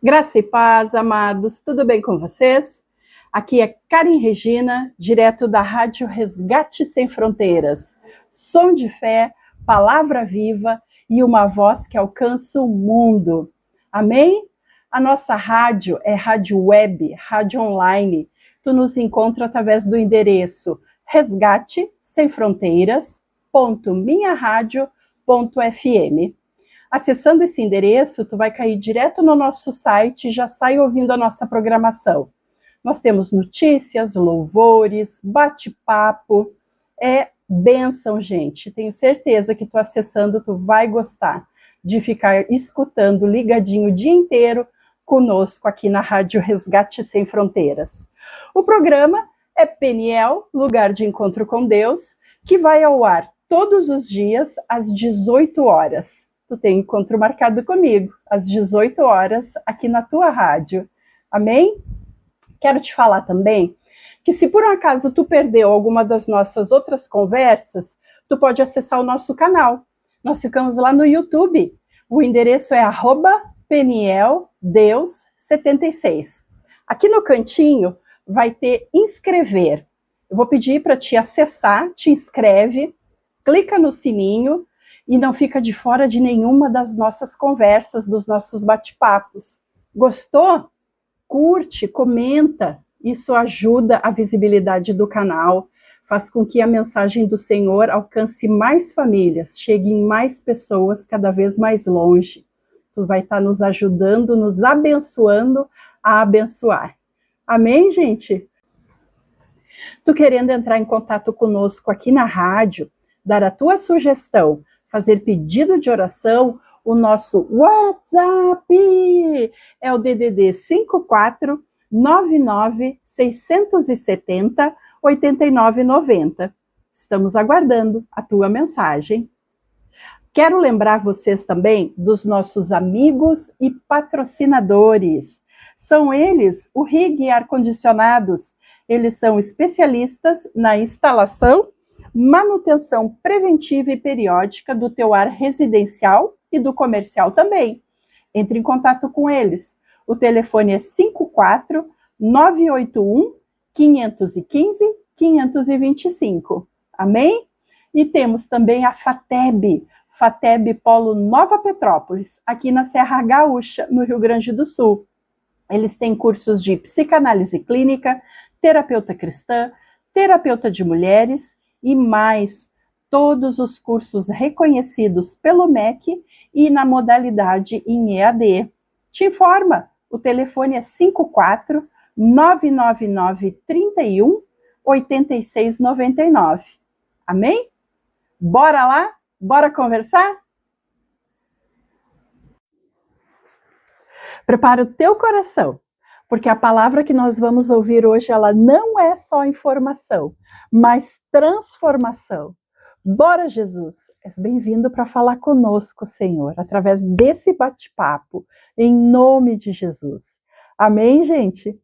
Graça e paz, amados, tudo bem com vocês? Aqui é Karen Regina, direto da Rádio Resgate Sem Fronteiras. Som de fé, palavra viva e uma voz que alcança o mundo. Amém? A nossa rádio é rádio web, rádio online. Tu nos encontra através do endereço resgatesemfronteiras.minharadio.fm. Acessando esse endereço, tu vai cair direto no nosso site e já sai ouvindo a nossa programação. Nós temos notícias, louvores, bate-papo, é bênção, gente. Tenho certeza que tu acessando, tu vai gostar de ficar escutando ligadinho o dia inteiro conosco aqui na Rádio Resgate Sem Fronteiras. O programa é Peniel, Lugar de Encontro com Deus, que vai ao ar todos os dias às 18 horas. Tu tem encontro marcado comigo, às 18 horas, aqui na tua rádio. Amém? Quero te falar também que se por um acaso tu perdeu alguma das nossas outras conversas, tu pode acessar o nosso canal. Nós ficamos lá no YouTube. O endereço é @PenielDeus76. Aqui no cantinho vai ter inscrever. Eu vou pedir para te acessar, te inscreve, clica no sininho, e não fica de fora de nenhuma das nossas conversas, dos nossos bate-papos. Gostou? Curte, comenta. Isso ajuda a visibilidade do canal, faz com que a mensagem do Senhor alcance mais famílias, chegue em mais pessoas cada vez mais longe. Tu vai estar nos ajudando, nos abençoando a abençoar. Amém, gente? Tu querendo entrar em contato conosco aqui na rádio, dar a tua sugestão, fazer pedido de oração, o nosso WhatsApp é o DDD 54 99 670 8990. Estamos aguardando a tua mensagem. Quero lembrar vocês também dos nossos amigos e patrocinadores. São eles o RIG Ar-Condicionados. Eles são especialistas na instalação, manutenção preventiva e periódica do teu ar residencial e do comercial também. Entre em contato com eles. O telefone é 54 981 515 525. Amém? E temos também a FATEB Polo Nova Petrópolis, aqui na Serra Gaúcha, no Rio Grande do Sul. Eles têm cursos de psicanálise clínica, terapeuta cristã, terapeuta de mulheres, e mais, todos os cursos reconhecidos pelo MEC e na modalidade em EAD. Te informa, o telefone é 54 999 31 8699. Amém? Bora lá? Bora conversar? Prepara o teu coração, porque a palavra que nós vamos ouvir hoje, ela não é só informação, mas transformação. Bora, Jesus! És bem-vindo para falar conosco, Senhor, através desse bate-papo, em nome de Jesus. Amém, gente?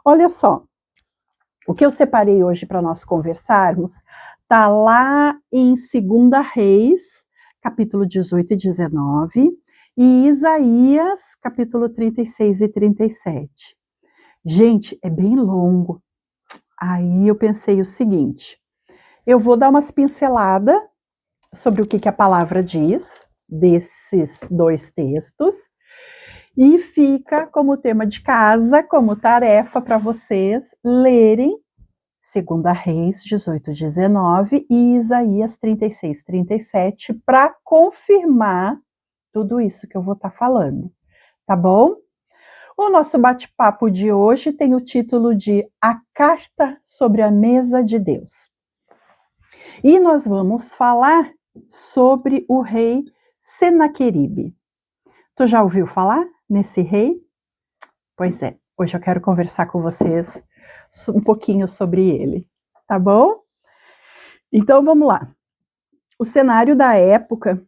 Olha só, o que eu separei hoje para nós conversarmos está lá em 2 Reis, capítulo 18 e 19, e Isaías, capítulo 36 e 37. Gente, é bem longo. Aí eu pensei o seguinte, eu vou dar umas pinceladas sobre o que a palavra diz, desses dois textos, e fica como tema de casa, como tarefa para vocês lerem 2 Reis 18, 19 e Isaías 36, 37, para confirmar tudo isso que eu vou estar falando, tá bom? O nosso bate-papo de hoje tem o título de A Carta sobre a Mesa de Deus. E nós vamos falar sobre o rei Senaqueribe. Tu já ouviu falar nesse rei? Pois é, hoje eu quero conversar com vocês um pouquinho sobre ele, tá bom? Então vamos lá. O cenário da época,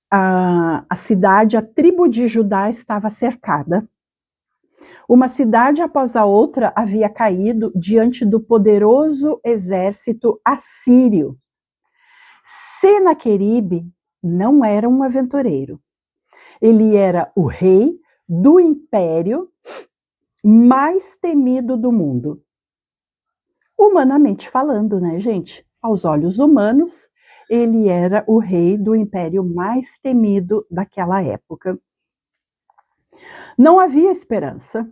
a cidade, a tribo de Judá estava cercada. Uma cidade após a outra havia caído diante do poderoso exército assírio. Senaqueribe não era um aventureiro. Ele era o rei do império mais temido do mundo. Humanamente falando, né, gente? Aos olhos humanos, ele era o rei do império mais temido daquela época. Não havia esperança.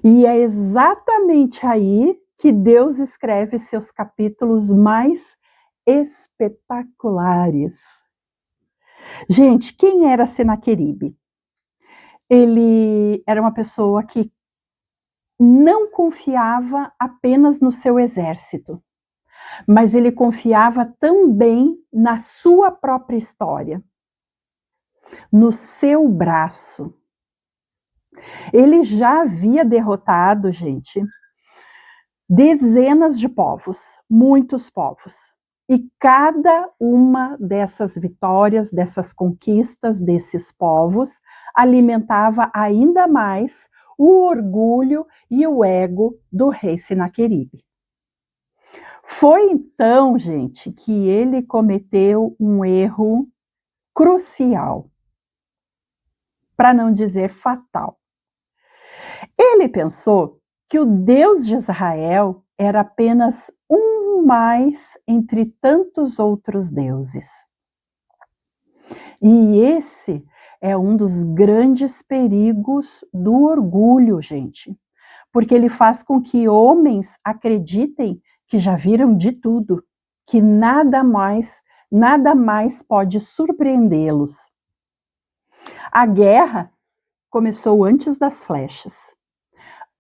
E é exatamente aí que Deus escreve seus capítulos mais espetaculares. Gente, quem era Senaqueribe? Ele era uma pessoa que não confiava apenas no seu exército, mas ele confiava também na sua própria história, no seu braço. Ele já havia derrotado, gente, dezenas de povos, muitos povos. E cada uma dessas vitórias, dessas conquistas desses povos, alimentava ainda mais o orgulho e o ego do rei Senaqueribe. Foi então, gente, que ele cometeu um erro crucial, para não dizer fatal. Ele pensou que o Deus de Israel era apenas um mais entre tantos outros deuses. E esse é um dos grandes perigos do orgulho, gente, porque ele faz com que homens acreditem que já viram de tudo, que nada mais pode surpreendê-los. A guerra começou antes das flechas.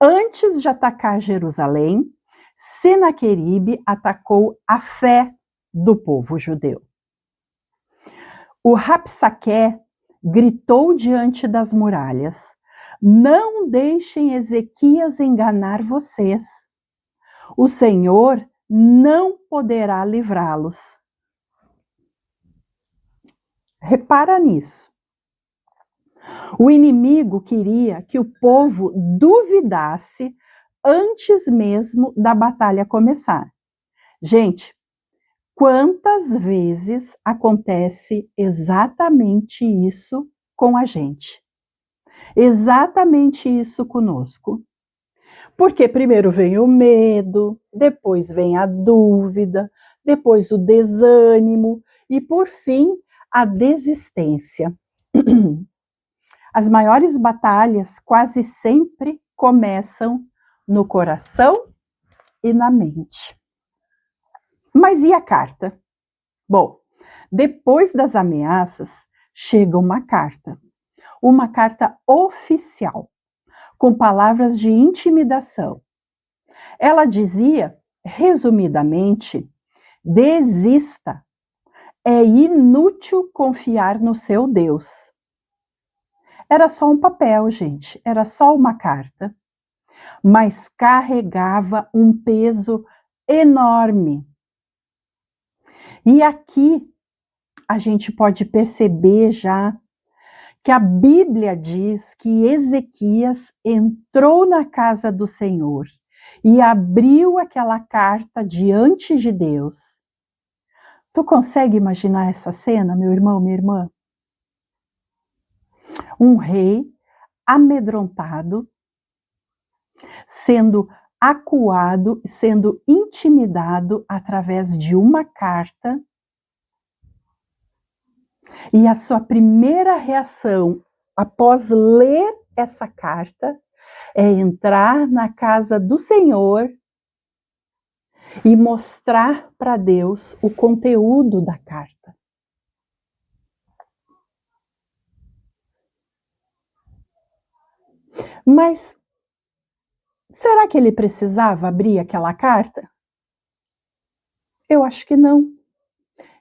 Antes de atacar Jerusalém, Senaqueribe atacou a fé do povo judeu. O Rapsaque gritou diante das muralhas: não deixem Ezequias enganar vocês. O Senhor não poderá livrá-los. Repara nisso. O inimigo queria que o povo duvidasse antes mesmo da batalha começar. Gente, quantas vezes acontece exatamente isso com a gente? Exatamente isso conosco. Porque primeiro vem o medo, depois vem a dúvida, depois o desânimo e, por fim, a desistência. As maiores batalhas quase sempre começam no coração e na mente. Mas e a carta? Bom, depois das ameaças, chega uma carta oficial, com palavras de intimidação. Ela dizia, resumidamente, desista, é inútil confiar no seu Deus. Era só um papel, gente, era só uma carta, mas carregava um peso enorme. E aqui a gente pode perceber já que a Bíblia diz que Ezequias entrou na casa do Senhor e abriu aquela carta diante de Deus. Tu consegue imaginar essa cena, meu irmão, minha irmã? Um rei amedrontado, sendo acuado, sendo intimidado através de uma carta. E a sua primeira reação após ler essa carta é entrar na casa do Senhor e mostrar para Deus o conteúdo da carta. Mas será que ele precisava abrir aquela carta? Eu acho que não.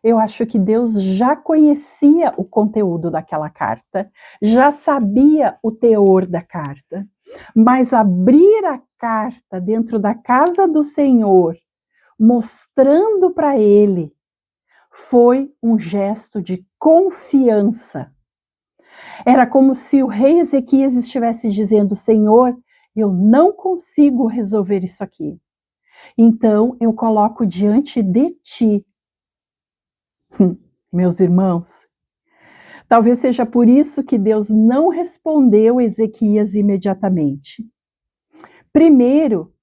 Eu acho que Deus já conhecia o conteúdo daquela carta, já sabia o teor da carta, mas abrir a carta dentro da casa do Senhor, mostrando para ele, foi um gesto de confiança. Era como se o rei Ezequias estivesse dizendo: Senhor, eu não consigo resolver isso aqui. Então eu coloco diante de ti. Meus irmãos, Talvez seja por isso que Deus não respondeu Ezequias imediatamente. Primeiro,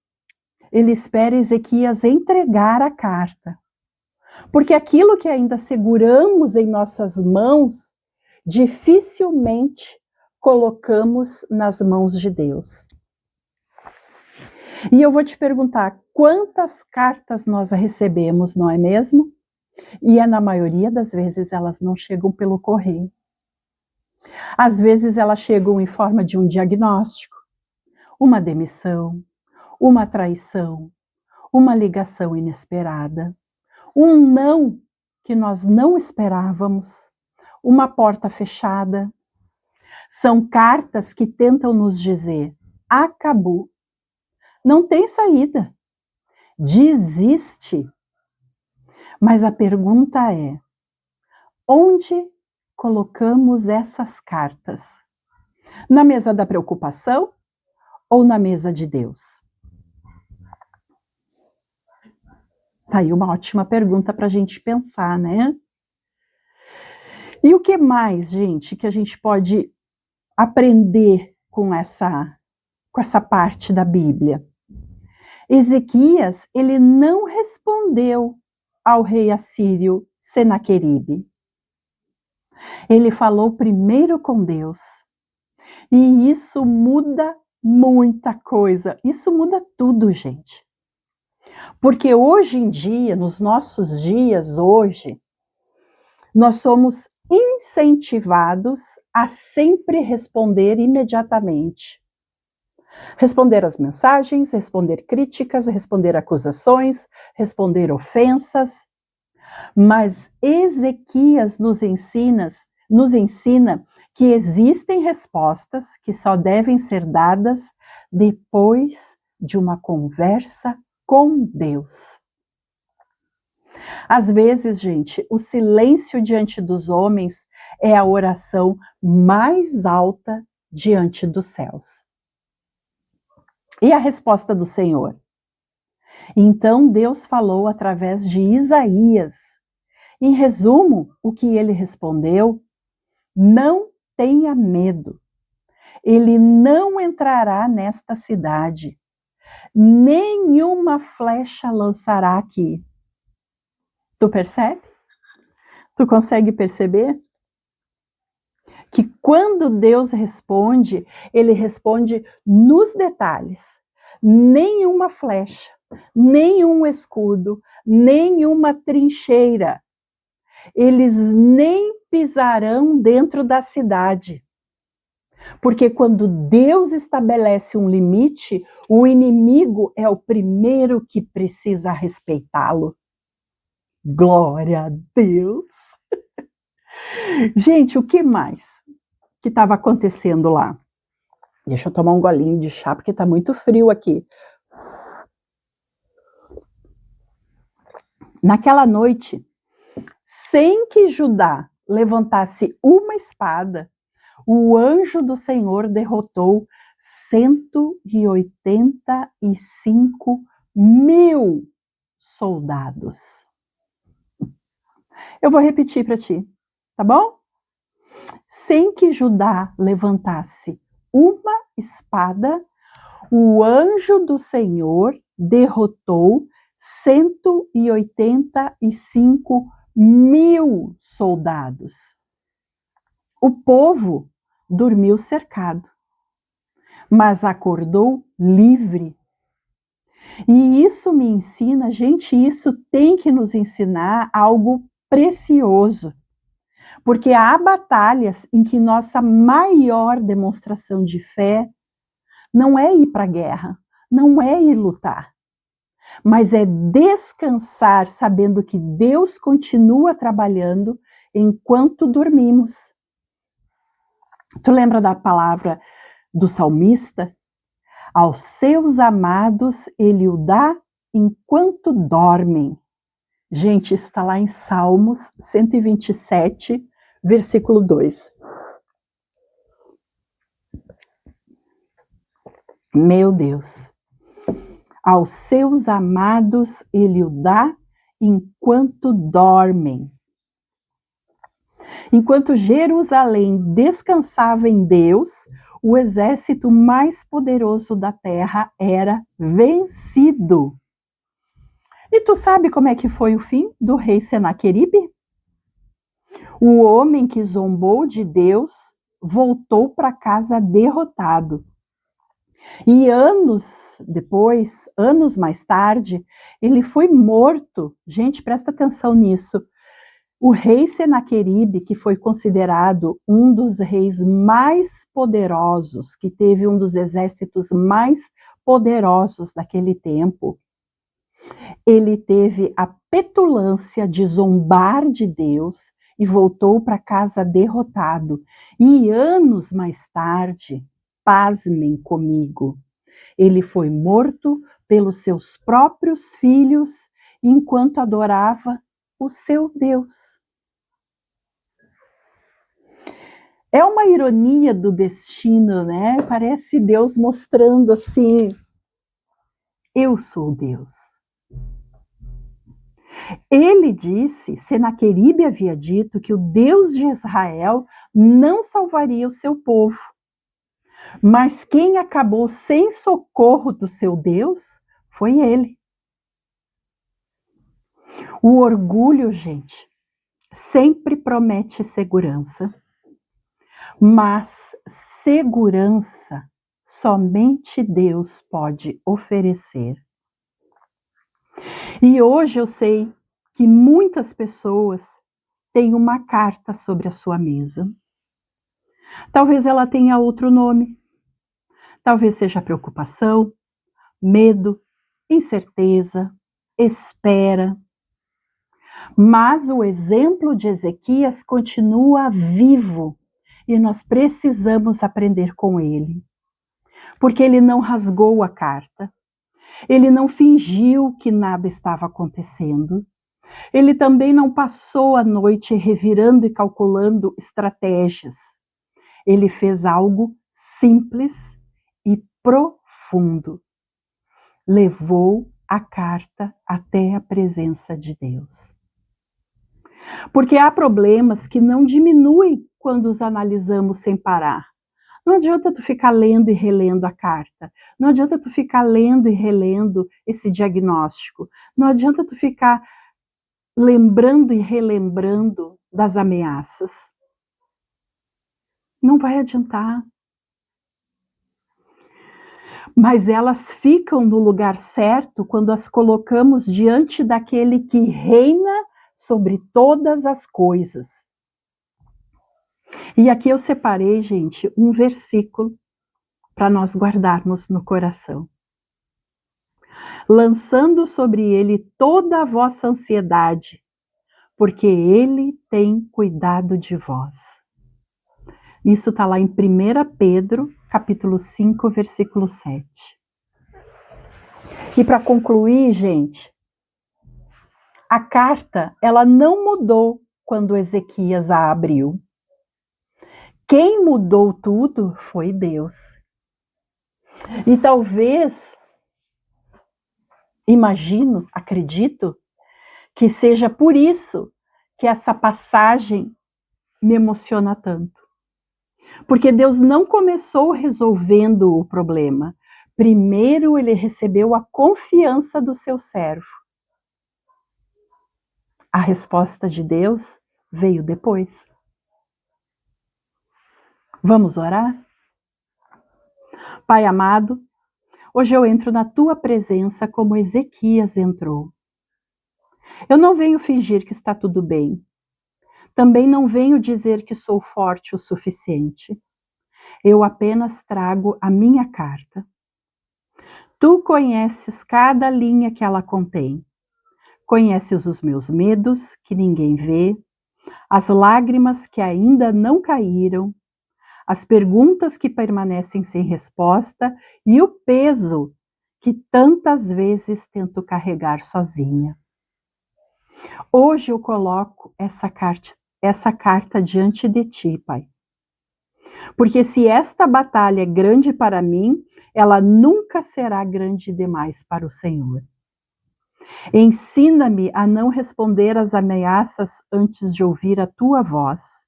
ele espera Ezequias entregar a carta, porque aquilo que ainda seguramos em nossas mãos, dificilmente colocamos nas mãos de Deus. E eu vou te perguntar, quantas cartas nós recebemos, não é mesmo? E na maioria das vezes elas não chegam pelo correio. Às vezes elas chegam em forma de um diagnóstico, uma demissão, uma traição, uma ligação inesperada, um não que nós não esperávamos, uma porta fechada. São cartas que tentam nos dizer: acabou, não tem saída, desiste. Mas a pergunta é: onde colocamos essas cartas? Na mesa da preocupação ou na mesa de Deus? Tá aí uma ótima pergunta para a gente pensar, né? E o que mais, gente, que a gente pode aprender com essa parte da Bíblia? Ezequias, ele não respondeu ao rei assírio Senaqueribe. Ele falou primeiro com Deus. E isso muda muita coisa. Isso muda tudo, gente. Porque hoje em dia, nos nossos dias hoje, nós somos incentivados a sempre responder imediatamente. Responder às mensagens, responder críticas, responder acusações, responder ofensas. Mas Ezequias nos ensina que existem respostas que só devem ser dadas depois de uma conversa com Deus. Às vezes, gente, o silêncio diante dos homens é a oração mais alta diante dos céus. E a resposta do Senhor? Então Deus falou através de Isaías. Em resumo, o que ele respondeu: não tenha medo. Ele não entrará nesta cidade. Nenhuma flecha lançará aqui. Tu percebe? Tu consegue perceber? Que quando Deus responde, ele responde nos detalhes. Nenhuma flecha, nenhum escudo, nenhuma trincheira. Eles nem pisarão dentro da cidade. Porque quando Deus estabelece um limite, o inimigo é o primeiro que precisa respeitá-lo. Glória a Deus! Gente, o que mais que estava acontecendo lá? Deixa eu tomar um golinho de chá, porque está muito frio aqui. Naquela noite, sem que Judá levantasse uma espada, o anjo do Senhor derrotou 185 mil soldados. Eu vou repetir para ti, tá bom? Sem que Judá levantasse uma espada, o anjo do Senhor derrotou 185 mil soldados. O povo dormiu cercado, mas acordou livre. E isso me ensina, gente, isso tem que nos ensinar algo precioso. Porque há batalhas em que nossa maior demonstração de fé não é ir para a guerra, não é ir lutar, mas é descansar sabendo que Deus continua trabalhando enquanto dormimos. Tu lembra da palavra do salmista? Aos seus amados ele o dá enquanto dormem. Gente, isso está lá em Salmos 127, versículo 2. Meu Deus. Aos seus amados ele o dá enquanto dormem. Enquanto Jerusalém descansava em Deus, o exército mais poderoso da terra era vencido. E tu sabe como é que foi o fim do rei Senaqueribe? O homem que zombou de Deus voltou para casa derrotado. E anos depois, anos mais tarde, ele foi morto. Gente, presta atenção nisso. O rei Senaqueribe, que foi considerado um dos reis mais poderosos, que teve um dos exércitos mais poderosos daquele tempo, ele teve a petulância de zombar de Deus e voltou para casa derrotado. E anos mais tarde, pasmem comigo, ele foi morto pelos seus próprios filhos enquanto adorava o seu Deus. É uma ironia do destino, né? Parece Deus mostrando assim: eu sou Deus. Ele disse, Senaqueribe havia dito que o Deus de Israel não salvaria o seu povo. Mas quem acabou sem socorro do seu Deus foi ele. O orgulho, gente, sempre promete segurança, mas segurança somente Deus pode oferecer. E hoje eu sei que muitas pessoas têm uma carta sobre a sua mesa. Talvez ela tenha outro nome. Talvez seja preocupação, medo, incerteza, espera. Mas o exemplo de Ezequias continua vivo e nós precisamos aprender com ele. Porque ele não rasgou a carta, ele não fingiu que nada estava acontecendo, ele também não passou a noite revirando e calculando estratégias. Ele fez algo simples e profundo. Levou a carta até a presença de Deus. Porque há problemas que não diminuem quando os analisamos sem parar. Não adianta tu ficar lendo e relendo a carta. Não adianta tu ficar lendo e relendo esse diagnóstico. Não adianta tu ficar lembrando e relembrando das ameaças. Não vai adiantar. Mas elas ficam no lugar certo quando as colocamos diante daquele que reina sobre todas as coisas. E aqui eu separei, gente, um versículo para nós guardarmos no coração. Lançando sobre ele toda a vossa ansiedade, porque ele tem cuidado de vós. Isso está lá em 1 Pedro, capítulo 5, versículo 7. E para concluir, gente, a carta, ela não mudou quando Ezequias a abriu. Quem mudou tudo foi Deus. E talvez, imagino, acredito, que seja por isso que essa passagem me emociona tanto. Porque Deus não começou resolvendo o problema. Primeiro ele recebeu a confiança do seu servo. A resposta de Deus veio depois. Vamos orar? Pai amado, hoje eu entro na tua presença como Ezequias entrou. Eu não venho fingir que está tudo bem. Também não venho dizer que sou forte o suficiente. Eu apenas trago a minha carta. Tu conheces cada linha que ela contém. Conheces os meus medos, que ninguém vê, as lágrimas que ainda não caíram, as perguntas que permanecem sem resposta e o peso que tantas vezes tento carregar sozinha. Hoje eu coloco essa carta diante de ti, Pai. Porque se esta batalha é grande para mim, ela nunca será grande demais para o Senhor. Ensina-me a não responder às ameaças antes de ouvir a tua voz.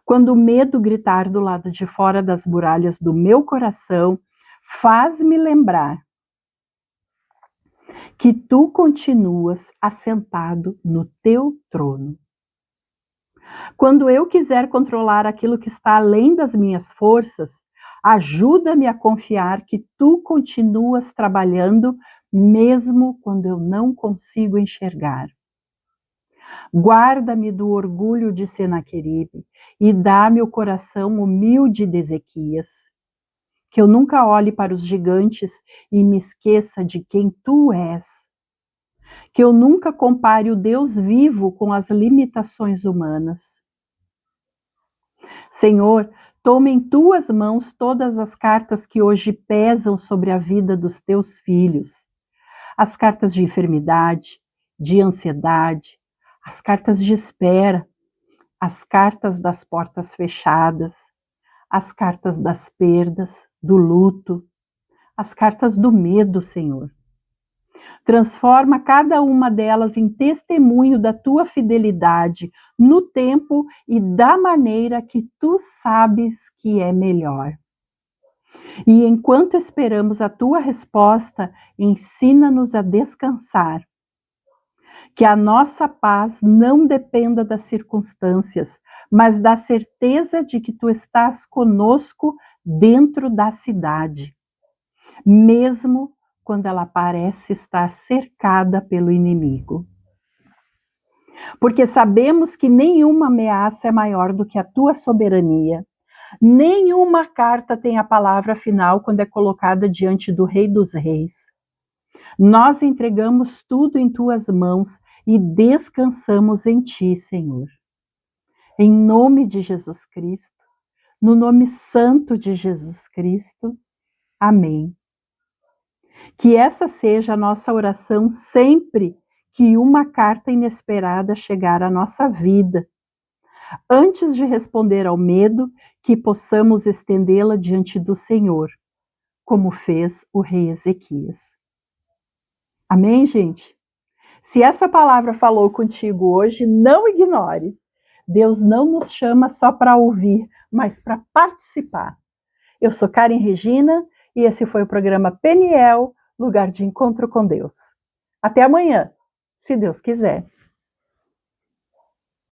Quando o medo gritar do lado de fora das muralhas do meu coração, faz-me lembrar que tu continuas assentado no teu trono. Quando eu quiser controlar aquilo que está além das minhas forças, ajuda-me a confiar que tu continuas trabalhando mesmo quando eu não consigo enxergar. Guarda-me do orgulho de Senaqueribe e dá-me o coração humilde de Ezequias. Que eu nunca olhe para os gigantes e me esqueça de quem tu és. Que eu nunca compare o Deus vivo com as limitações humanas. Senhor, toma em tuas mãos todas as cartas que hoje pesam sobre a vida dos teus filhos. As cartas de enfermidade, de ansiedade, as cartas de espera, as cartas das portas fechadas, as cartas das perdas, do luto, as cartas do medo, Senhor. Transforma cada uma delas em testemunho da tua fidelidade no tempo e da maneira que tu sabes que é melhor. E enquanto esperamos a tua resposta, ensina-nos a descansar. Que a nossa paz não dependa das circunstâncias, mas da certeza de que tu estás conosco dentro da cidade, mesmo quando ela parece estar cercada pelo inimigo. Porque sabemos que nenhuma ameaça é maior do que a tua soberania. Nenhuma carta tem a palavra final quando é colocada diante do Rei dos Reis. Nós entregamos tudo em tuas mãos e descansamos em ti, Senhor. Em nome de Jesus Cristo, no nome santo de Jesus Cristo. Amém. Que essa seja a nossa oração sempre que uma carta inesperada chegar à nossa vida. Antes de responder ao medo, que possamos estendê-la diante do Senhor, como fez o rei Ezequias. Amém, gente? Se essa palavra falou contigo hoje, não ignore. Deus não nos chama só para ouvir, mas para participar. Eu sou Karen Regina e esse foi o programa Peniel, Lugar de Encontro com Deus. Até amanhã, se Deus quiser.